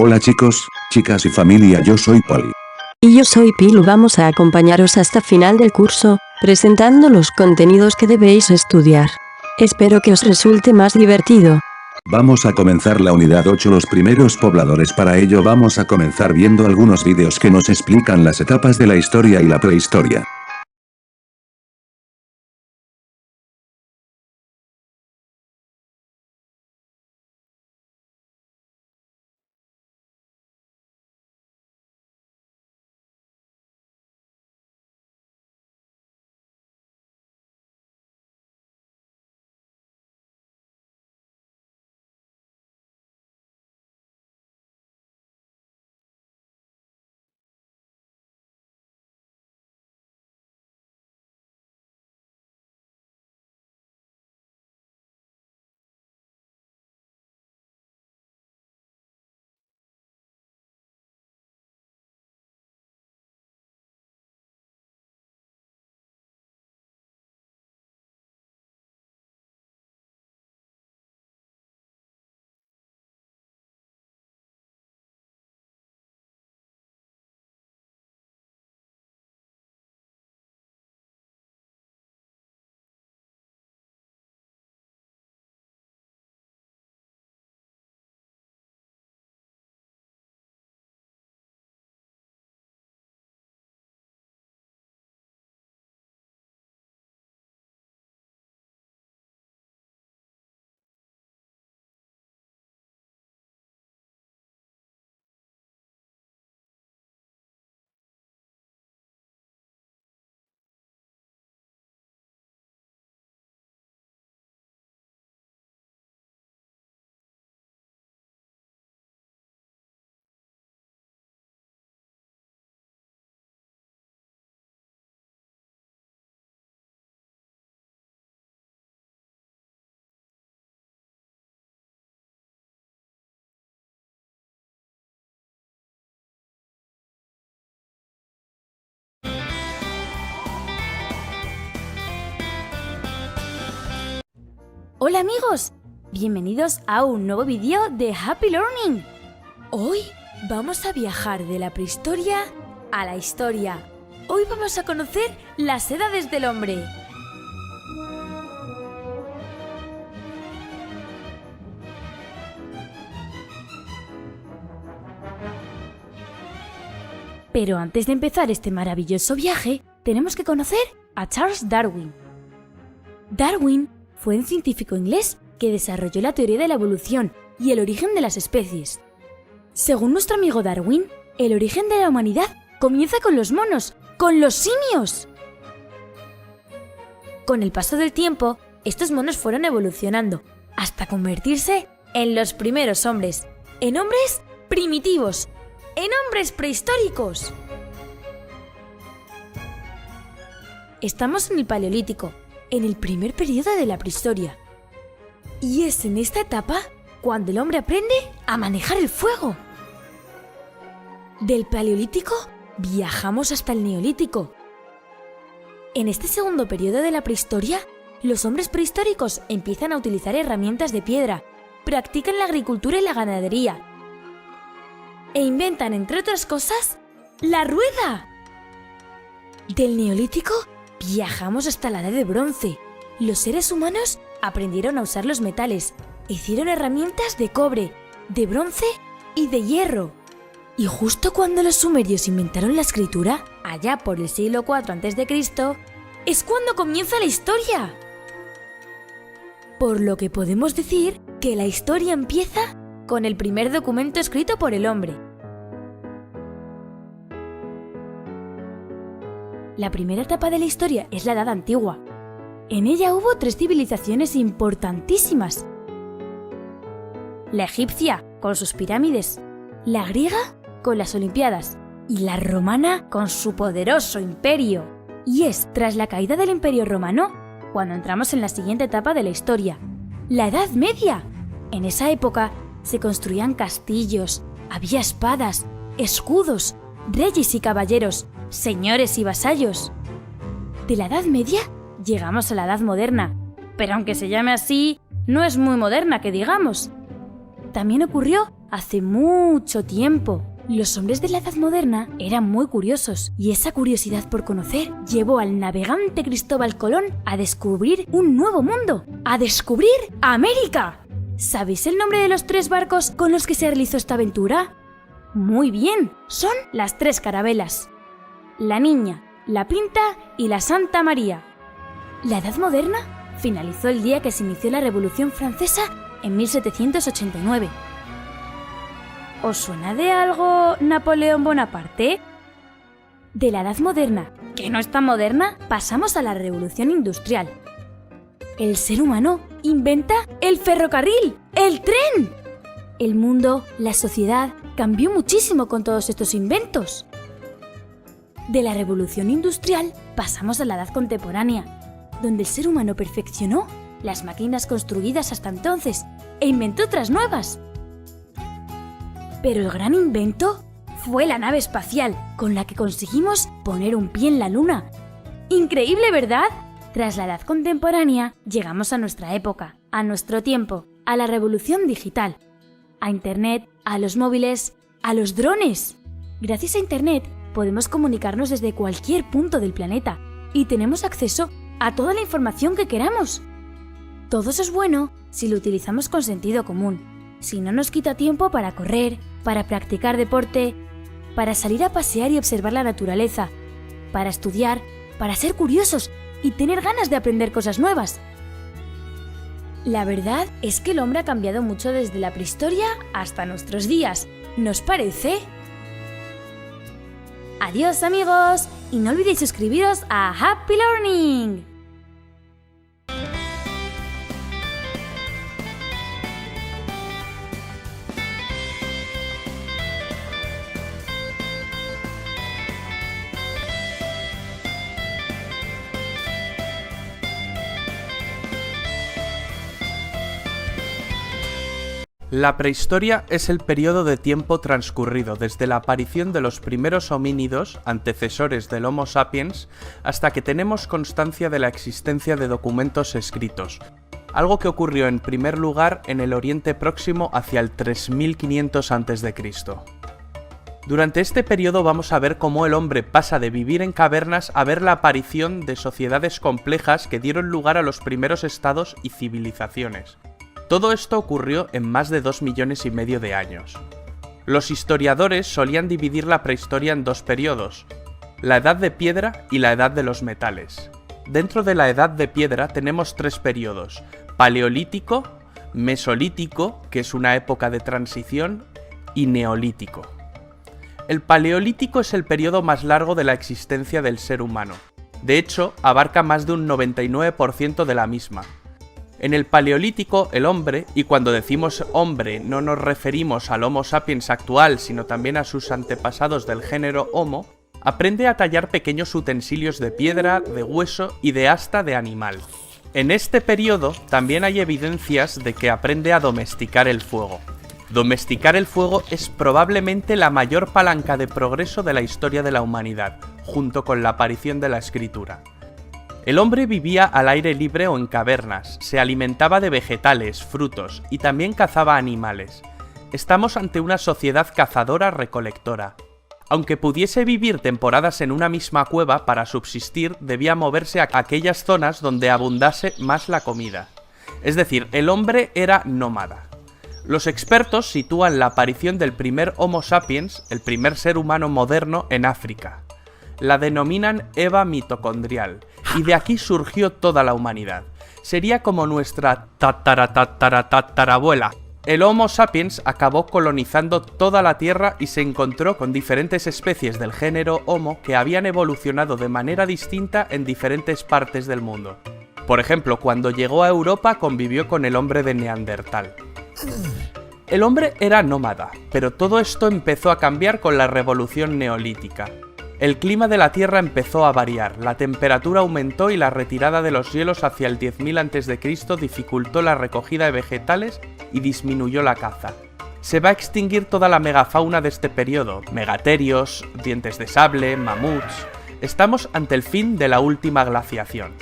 Hola chicos, chicas y familia, yo soy Poli. Y yo soy Pilu. Vamos a acompañaros hasta final del curso, presentando los contenidos que debéis estudiar. Espero que os resulte más divertido. Vamos a comenzar la unidad 8, los primeros pobladores. Para ello vamos a comenzar viendo algunos vídeos que nos explican las etapas de la historia y la prehistoria. Hola amigos, bienvenidos a un nuevo vídeo de Happy Learning. Hoy vamos a viajar de la prehistoria a la historia. Hoy vamos a conocer las edades del hombre. Pero antes de empezar este maravilloso viaje, tenemos que conocer a Charles Darwin. Darwin fue un científico inglés que desarrolló la teoría de la evolución y el origen de las especies. Según nuestro amigo Darwin, el origen de la humanidad comienza con los monos, con los simios. Con el paso del tiempo, estos monos fueron evolucionando hasta convertirse en los primeros hombres, en hombres primitivos, en hombres prehistóricos. Estamos en el Paleolítico, en el primer periodo de la prehistoria. Y es en esta etapa cuando el hombre aprende a manejar el fuego. Del Paleolítico viajamos hasta el Neolítico. En este segundo periodo de la prehistoria, los hombres prehistóricos empiezan a utilizar herramientas de piedra, practican la agricultura y la ganadería, e inventan, entre otras cosas, la rueda. Del Neolítico viajamos hasta la Edad de Bronce. Los seres humanos aprendieron a usar los metales, hicieron herramientas de cobre, de bronce y de hierro. Y justo cuando los sumerios inventaron la escritura, allá por el siglo IV a.C., es cuando comienza la historia. Por lo que podemos decir que la historia empieza con el primer documento escrito por el hombre. La primera etapa de la historia es la Edad Antigua. En ella hubo 3 civilizaciones importantísimas. La egipcia, con sus pirámides, la griega, con las Olimpiadas, y la romana, con su poderoso imperio. Y es tras la caída del Imperio Romano cuando entramos en la siguiente etapa de la historia, la Edad Media. En esa época se construían castillos, había espadas, escudos, reyes y caballeros, señores y vasallos. De la Edad Media llegamos a la Edad Moderna, pero aunque se llame así, no es muy moderna que digamos. También ocurrió hace mucho tiempo. Los hombres de la Edad Moderna eran muy curiosos y esa curiosidad por conocer llevó al navegante Cristóbal Colón a descubrir un nuevo mundo, a descubrir América. ¿Sabéis el nombre de los 3 barcos con los que se realizó esta aventura? Muy bien, son las 3 carabelas: la Niña, la Pinta y la Santa María. La Edad Moderna finalizó el día que se inició la Revolución Francesa en 1789. ¿Os suena de algo Napoleón Bonaparte? De la Edad Moderna, que no es tan moderna, pasamos a la Revolución Industrial. El ser humano inventa el ferrocarril, el tren. El mundo, la sociedad, cambió muchísimo con todos estos inventos. De la Revolución Industrial pasamos a la Edad Contemporánea, donde el ser humano perfeccionó las máquinas construidas hasta entonces e inventó otras nuevas. Pero el gran invento fue la nave espacial, con la que conseguimos poner un pie en la Luna. ¡Increíble, ¿verdad? Tras la Edad Contemporánea, llegamos a nuestra época, a nuestro tiempo, a la revolución digital, a Internet, a los móviles, a los drones. Gracias a Internet podemos comunicarnos desde cualquier punto del planeta y tenemos acceso a toda la información que queramos. Todo eso es bueno si lo utilizamos con sentido común. Si no nos quita tiempo para correr, para practicar deporte, para salir a pasear y observar la naturaleza, para estudiar, para ser curiosos y tener ganas de aprender cosas nuevas. La verdad es que el hombre ha cambiado mucho desde la prehistoria hasta nuestros días, ¿nos parece? Adiós, amigos, y no olvidéis suscribiros a Happy Learning. La prehistoria es el periodo de tiempo transcurrido desde la aparición de los primeros homínidos, antecesores del Homo sapiens, hasta que tenemos constancia de la existencia de documentos escritos, algo que ocurrió en primer lugar en el Oriente Próximo hacia el 3500 a.C. Durante este periodo vamos a ver cómo el hombre pasa de vivir en cavernas a ver la aparición de sociedades complejas que dieron lugar a los primeros estados y civilizaciones. Todo esto ocurrió en más de 2,5 millones de años. Los historiadores solían dividir la prehistoria en 2 periodos, la Edad de Piedra y la Edad de los Metales. Dentro de la Edad de Piedra tenemos 3 periodos: Paleolítico, Mesolítico, que es una época de transición, y Neolítico. El Paleolítico es el periodo más largo de la existencia del ser humano. De hecho, abarca más de un 99% de la misma. En el Paleolítico, el hombre, y cuando decimos hombre no nos referimos al Homo sapiens actual, sino también a sus antepasados del género Homo, aprende a tallar pequeños utensilios de piedra, de hueso y de asta de animal. En este periodo también hay evidencias de que aprende a domesticar el fuego. Domesticar el fuego es probablemente la mayor palanca de progreso de la historia de la humanidad, junto con la aparición de la escritura. El hombre vivía al aire libre o en cavernas, se alimentaba de vegetales, frutos y también cazaba animales. Estamos ante una sociedad cazadora-recolectora. Aunque pudiese vivir temporadas en una misma cueva, para subsistir debía moverse a aquellas zonas donde abundase más la comida. Es decir, el hombre era nómada. Los expertos sitúan la aparición del primer Homo sapiens, el primer ser humano moderno, en África. La denominan Eva mitocondrial, y de aquí surgió toda la humanidad. Sería como nuestra tatarabuela. El Homo sapiens acabó colonizando toda la Tierra y se encontró con diferentes especies del género Homo que habían evolucionado de manera distinta en diferentes partes del mundo. Por ejemplo, cuando llegó a Europa convivió con el hombre de Neandertal. El hombre era nómada, pero todo esto empezó a cambiar con la revolución neolítica. El clima de la Tierra empezó a variar, la temperatura aumentó y la retirada de los hielos hacia el 10.000 a.C. dificultó la recogida de vegetales y disminuyó la caza. Se va a extinguir toda la megafauna de este periodo: megaterios, dientes de sable, mamuts. Estamos ante el fin de la última glaciación.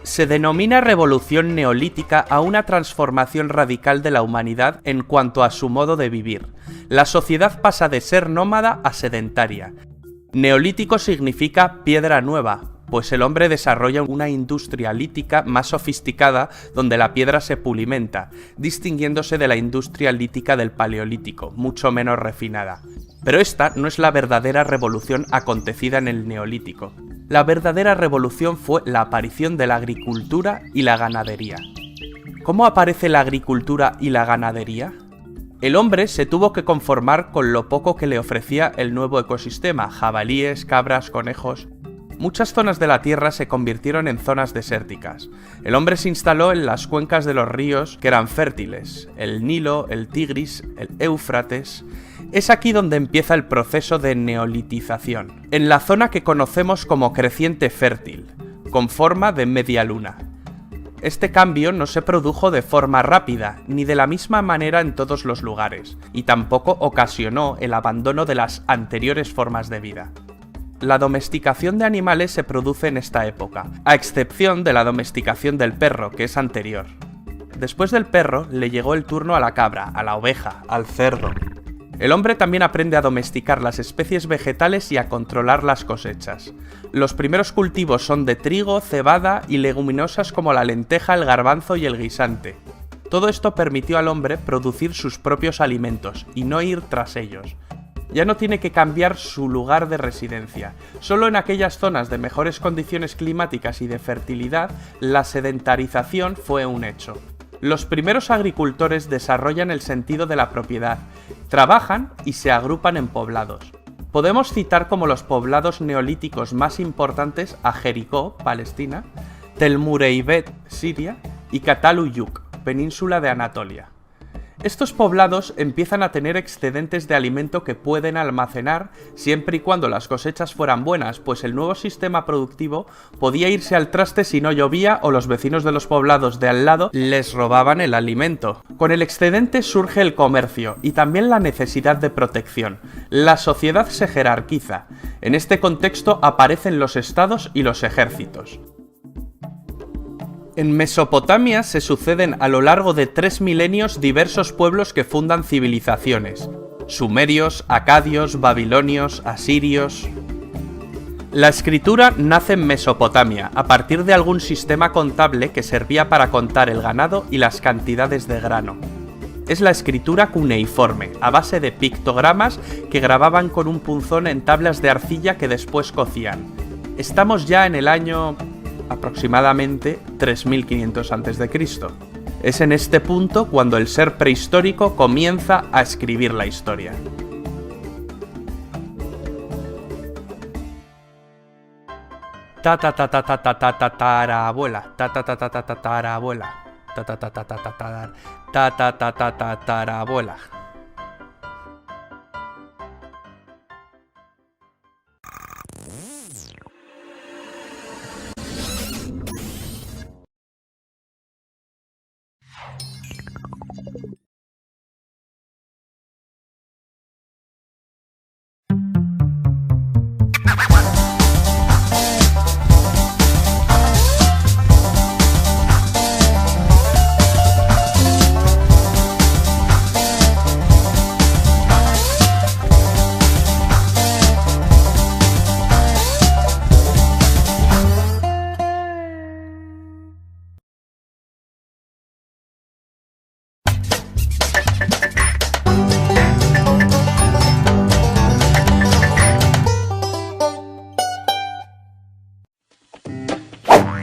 Se denomina revolución neolítica a una transformación radical de la humanidad en cuanto a su modo de vivir. La sociedad pasa de ser nómada a sedentaria. Neolítico significa piedra nueva, pues el hombre desarrolla una industria lítica más sofisticada donde la piedra se pulimenta, distinguiéndose de la industria lítica del paleolítico, mucho menos refinada. Pero esta no es la verdadera revolución acontecida en el neolítico. La verdadera revolución fue la aparición de la agricultura y la ganadería. ¿Cómo aparece la agricultura y la ganadería? El hombre se tuvo que conformar con lo poco que le ofrecía el nuevo ecosistema: jabalíes, cabras, conejos. Muchas zonas de la Tierra se convirtieron en zonas desérticas. El hombre se instaló en las cuencas de los ríos que eran fértiles: el Nilo, el Tigris, el Éufrates. Es aquí donde empieza el proceso de neolitización, en la zona que conocemos como creciente fértil, con forma de media luna. Este cambio no se produjo de forma rápida, ni de la misma manera en todos los lugares, y tampoco ocasionó el abandono de las anteriores formas de vida. La domesticación de animales se produce en esta época, a excepción de la domesticación del perro, que es anterior. Después del perro le llegó el turno a la cabra, a la oveja, al cerdo. El hombre también aprende a domesticar las especies vegetales y a controlar las cosechas. Los primeros cultivos son de trigo, cebada y leguminosas como la lenteja, el garbanzo y el guisante. Todo esto permitió al hombre producir sus propios alimentos y no ir tras ellos. Ya no tiene que cambiar su lugar de residencia. Solo en aquellas zonas de mejores condiciones climáticas y de fertilidad, la sedentarización fue un hecho. Los primeros agricultores desarrollan el sentido de la propiedad, trabajan y se agrupan en poblados. Podemos citar como los poblados neolíticos más importantes a Jericó, Palestina, Tel Mureibet, Siria, y Cataluyuk, península de Anatolia. Estos poblados empiezan a tener excedentes de alimento que pueden almacenar siempre y cuando las cosechas fueran buenas, pues el nuevo sistema productivo podía irse al traste si no llovía o los vecinos de los poblados de al lado les robaban el alimento. Con el excedente surge el comercio y también la necesidad de protección. La sociedad se jerarquiza. En este contexto aparecen los estados y los ejércitos. En Mesopotamia se suceden a lo largo de 3 milenios diversos pueblos que fundan civilizaciones: sumerios, acadios, babilonios, asirios. La escritura nace en Mesopotamia, a partir de algún sistema contable que servía para contar el ganado y las cantidades de grano. Es la escritura cuneiforme, a base de pictogramas que grababan con un punzón en tablas de arcilla que después cocían. Estamos ya en el año aproximadamente 3500 a.C. Es en este punto cuando el ser prehistórico comienza a escribir la historia. Tatarabuela, tatarabuela, tatarabuela.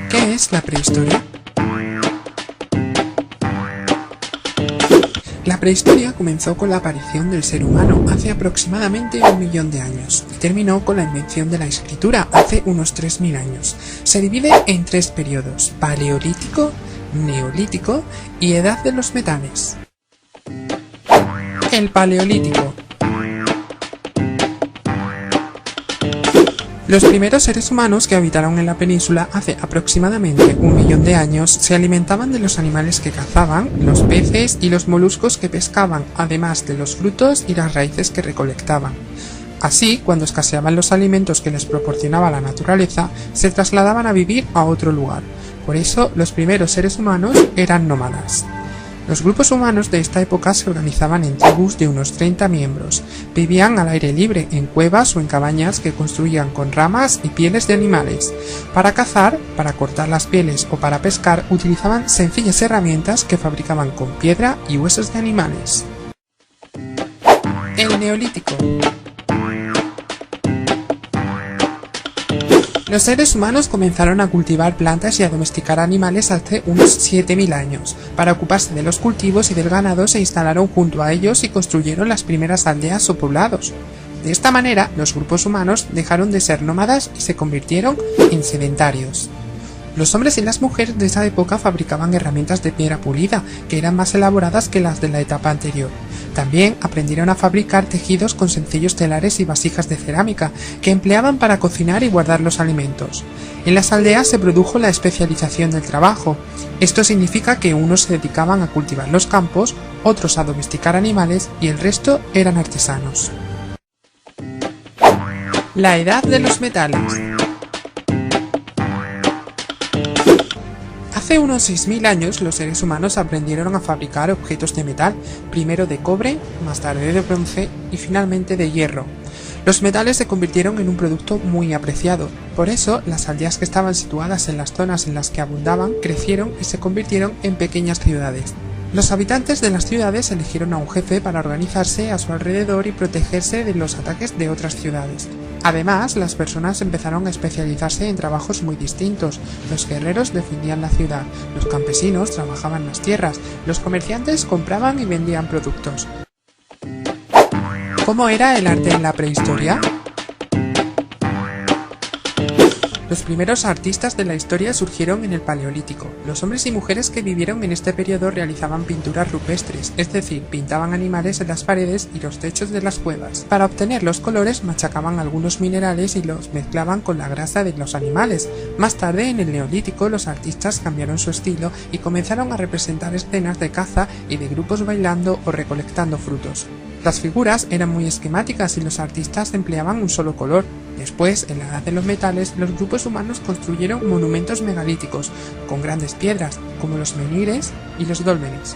¿Qué es la prehistoria? La prehistoria comenzó con la aparición del ser humano hace aproximadamente 1 millón de años y terminó con la invención de la escritura hace unos 3000 años. Se divide en 3 periodos: paleolítico, neolítico y edad de los metales. El paleolítico. Los primeros seres humanos que habitaron en la península hace aproximadamente 1 millón de años se alimentaban de los animales que cazaban, los peces y los moluscos que pescaban, además de los frutos y las raíces que recolectaban. Así, cuando escaseaban los alimentos que les proporcionaba la naturaleza, se trasladaban a vivir a otro lugar. Por eso, los primeros seres humanos eran nómadas. Los grupos humanos de esta época se organizaban en tribus de unos 30 miembros. Vivían al aire libre, en cuevas o en cabañas que construían con ramas y pieles de animales. Para cazar, para cortar las pieles o para pescar utilizaban sencillas herramientas que fabricaban con piedra y huesos de animales. El Neolítico. Los seres humanos comenzaron a cultivar plantas y a domesticar animales hace unos 7000 años. Para ocuparse de los cultivos y del ganado se instalaron junto a ellos y construyeron las primeras aldeas o poblados. De esta manera, los grupos humanos dejaron de ser nómadas y se convirtieron en sedentarios. Los hombres y las mujeres de esa época fabricaban herramientas de piedra pulida, que eran más elaboradas que las de la etapa anterior. También aprendieron a fabricar tejidos con sencillos telares y vasijas de cerámica, que empleaban para cocinar y guardar los alimentos. En las aldeas se produjo la especialización del trabajo. Esto significa que unos se dedicaban a cultivar los campos, otros a domesticar animales y el resto eran artesanos. La Edad de los Metales. Hace unos 6000 años los seres humanos aprendieron a fabricar objetos de metal, primero de cobre, más tarde de bronce y finalmente de hierro. Los metales se convirtieron en un producto muy apreciado, por eso las aldeas que estaban situadas en las zonas en las que abundaban crecieron y se convirtieron en pequeñas ciudades. Los habitantes de las ciudades eligieron a un jefe para organizarse a su alrededor y protegerse de los ataques de otras ciudades. Además, las personas empezaron a especializarse en trabajos muy distintos. Los guerreros defendían la ciudad, los campesinos trabajaban las tierras, los comerciantes compraban y vendían productos. ¿Cómo era el arte en la prehistoria? Los primeros artistas de la historia surgieron en el Paleolítico. Los hombres y mujeres que vivieron en este periodo realizaban pinturas rupestres, es decir, pintaban animales en las paredes y los techos de las cuevas. Para obtener los colores machacaban algunos minerales y los mezclaban con la grasa de los animales. Más tarde, en el Neolítico, los artistas cambiaron su estilo y comenzaron a representar escenas de caza y de grupos bailando o recolectando frutos. Las figuras eran muy esquemáticas y los artistas empleaban un solo color. Después, en la Edad de los Metales, los grupos humanos construyeron monumentos megalíticos con grandes piedras, como los menhires y los dólmenes.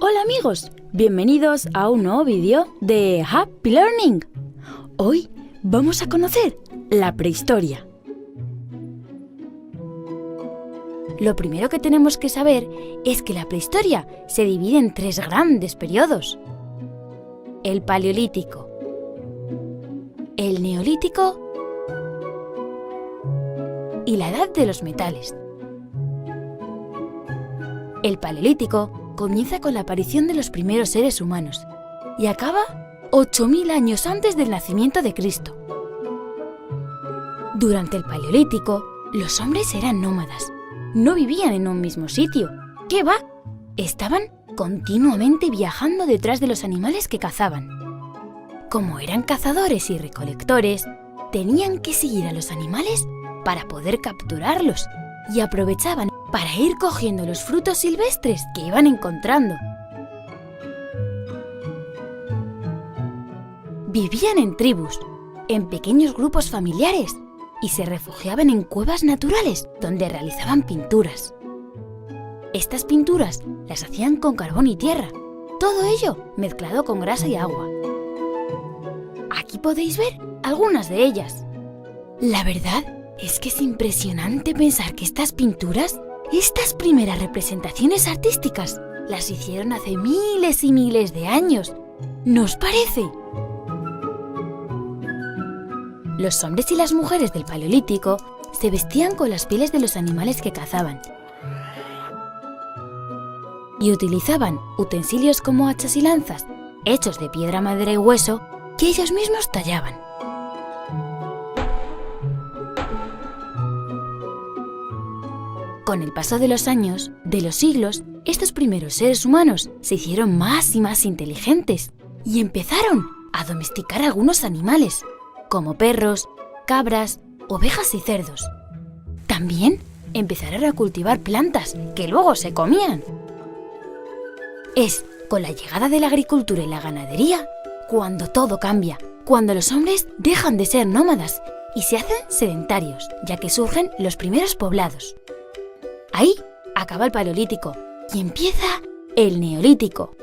Hola amigos, bienvenidos a un nuevo vídeo de Happy Learning. Hoy vamos a conocer la prehistoria. Lo primero que tenemos que saber es que la prehistoria se divide en 3 grandes periodos: el Paleolítico, el Neolítico y la Edad de los Metales. El Paleolítico comienza con la aparición de los primeros seres humanos y acaba 8000 años antes del nacimiento de Cristo. Durante el Paleolítico, los hombres eran nómadas. No vivían en un mismo sitio. ¿Qué va? Estaban continuamente viajando detrás de los animales que cazaban. Como eran cazadores y recolectores, tenían que seguir a los animales para poder capturarlos y aprovechaban para ir cogiendo los frutos silvestres que iban encontrando. Vivían en tribus, en pequeños grupos familiares, y se refugiaban en cuevas naturales donde realizaban pinturas. Estas pinturas las hacían con carbón y tierra, todo ello mezclado con grasa y agua. Aquí podéis ver algunas de ellas. La verdad es que es impresionante pensar que estas pinturas, estas primeras representaciones artísticas, las hicieron hace miles y miles de años. ¿No os parece? Los hombres y las mujeres del Paleolítico se vestían con las pieles de los animales que cazaban y utilizaban utensilios como hachas y lanzas, hechos de piedra, madera y hueso, que ellos mismos tallaban. Con el paso de los años, de los siglos, estos primeros seres humanos se hicieron más y más inteligentes y empezaron a domesticar algunos animales, como perros, cabras, ovejas y cerdos. También empezaron a cultivar plantas que luego se comían. Es con la llegada de la agricultura y la ganadería cuando todo cambia, cuando los hombres dejan de ser nómadas y se hacen sedentarios, ya que surgen los primeros poblados. Ahí acaba el Paleolítico y empieza el Neolítico.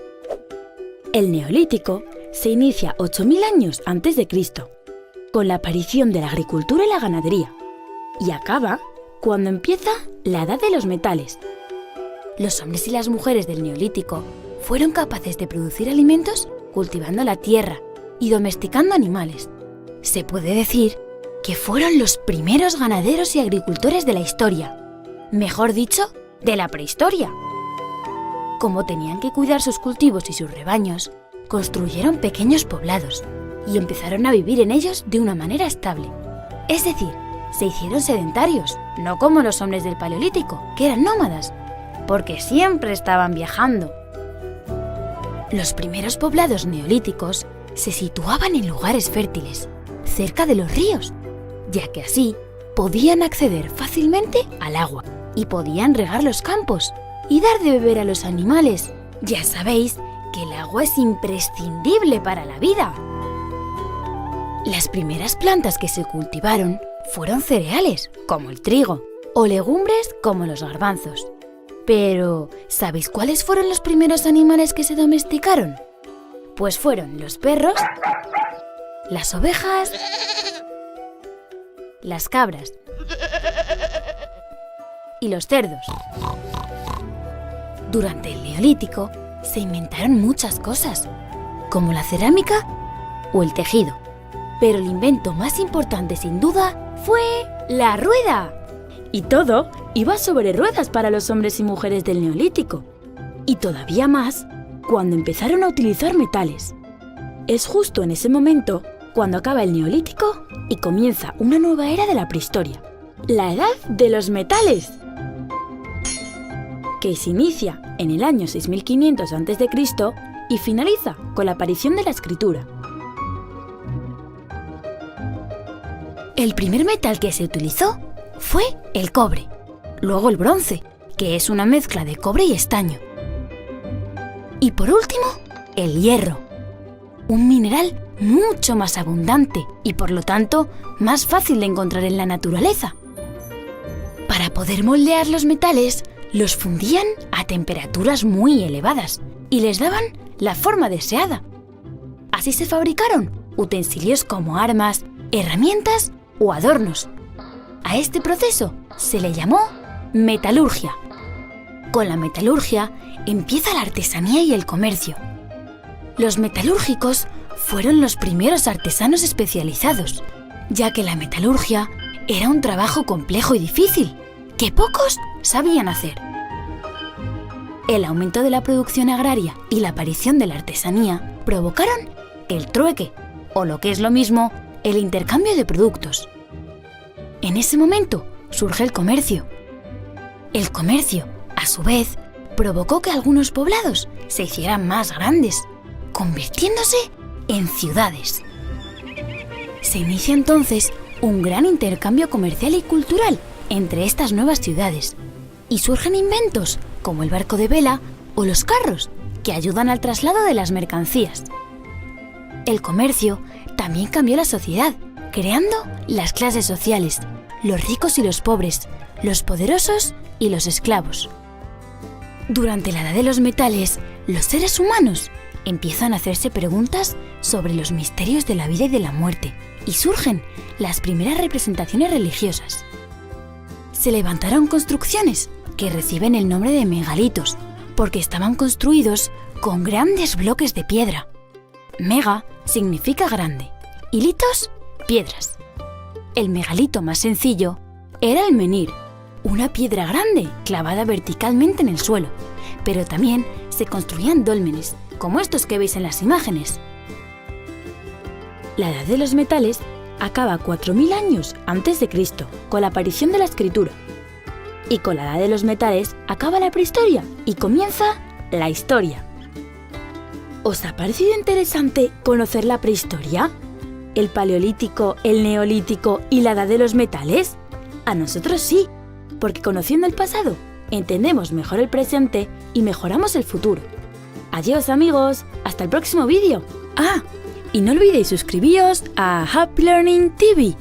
El Neolítico se inicia 8000 años antes de Cristo, con la aparición de la agricultura y la ganadería, y acaba cuando empieza la Edad de los Metales. Los hombres y las mujeres del Neolítico fueron capaces de producir alimentos cultivando la tierra y domesticando animales. Se puede decir que fueron los primeros ganaderos y agricultores de la historia, mejor dicho, de la prehistoria. Como tenían que cuidar sus cultivos y sus rebaños, construyeron pequeños poblados y empezaron a vivir en ellos de una manera estable. Es decir, se hicieron sedentarios, no como los hombres del Paleolítico, que eran nómadas, porque siempre estaban viajando. Los primeros poblados neolíticos se situaban en lugares fértiles, cerca de los ríos, ya que así podían acceder fácilmente al agua y podían regar los campos y dar de beber a los animales. Ya sabéis que el agua es imprescindible para la vida. Las primeras plantas que se cultivaron fueron cereales, como el trigo, o legumbres como los garbanzos. Pero, ¿sabéis cuáles fueron los primeros animales que se domesticaron? Pues fueron los perros, las ovejas, las cabras y los cerdos. Durante el Neolítico se inventaron muchas cosas, como la cerámica o el tejido. Pero el invento más importante, sin duda, fue la rueda. Y todo iba sobre ruedas para los hombres y mujeres del Neolítico. Y todavía más cuando empezaron a utilizar metales. Es justo en ese momento cuando acaba el Neolítico y comienza una nueva era de la prehistoria, la Edad de los Metales, que se inicia en el año 6500 a.C. y finaliza con la aparición de la escritura. El primer metal que se utilizó fue el cobre, luego el bronce, que es una mezcla de cobre y estaño, y por último, el hierro, un mineral mucho más abundante y por lo tanto más fácil de encontrar en la naturaleza. Para poder moldear los metales, los fundían a temperaturas muy elevadas, y les daban la forma deseada. Así se fabricaron utensilios como armas, herramientas o adornos. A este proceso se le llamó metalurgia. Con la metalurgia empieza la artesanía y el comercio. Los metalúrgicos fueron los primeros artesanos especializados, ya que la metalurgia era un trabajo complejo y difícil, que pocos sabían hacer. El aumento de la producción agraria y la aparición de la artesanía provocaron el trueque, o lo que es lo mismo, el intercambio de productos. En ese momento surge el comercio. El comercio, a su vez, provocó que algunos poblados se hicieran más grandes, convirtiéndose en ciudades. Se inicia entonces un gran intercambio comercial y cultural entre estas nuevas ciudades, y surgen inventos como el barco de vela o los carros, que ayudan al traslado de las mercancías. El comercio también cambió la sociedad, creando las clases sociales, los ricos y los pobres, los poderosos y los esclavos. Durante la Edad de los Metales, los seres humanos empiezan a hacerse preguntas sobre los misterios de la vida y de la muerte, y surgen las primeras representaciones religiosas. Se levantaron construcciones que reciben el nombre de megalitos, porque estaban construidos con grandes bloques de piedra. Mega significa grande y litos, piedras. El megalito más sencillo era el menhir, una piedra grande clavada verticalmente en el suelo, pero también se construían dólmenes, como estos que veis en las imágenes. La Edad de los Metales acaba 4000 años antes de Cristo, con la aparición de la escritura. Y con la Edad de los Metales acaba la prehistoria y comienza la historia. ¿Os ha parecido interesante conocer la prehistoria? ¿El Paleolítico, el Neolítico y la Edad de los Metales? A nosotros sí, porque conociendo el pasado, entendemos mejor el presente y mejoramos el futuro. Adiós amigos, hasta el próximo vídeo. Ah, y no olvidéis suscribiros a Happy Learning TV.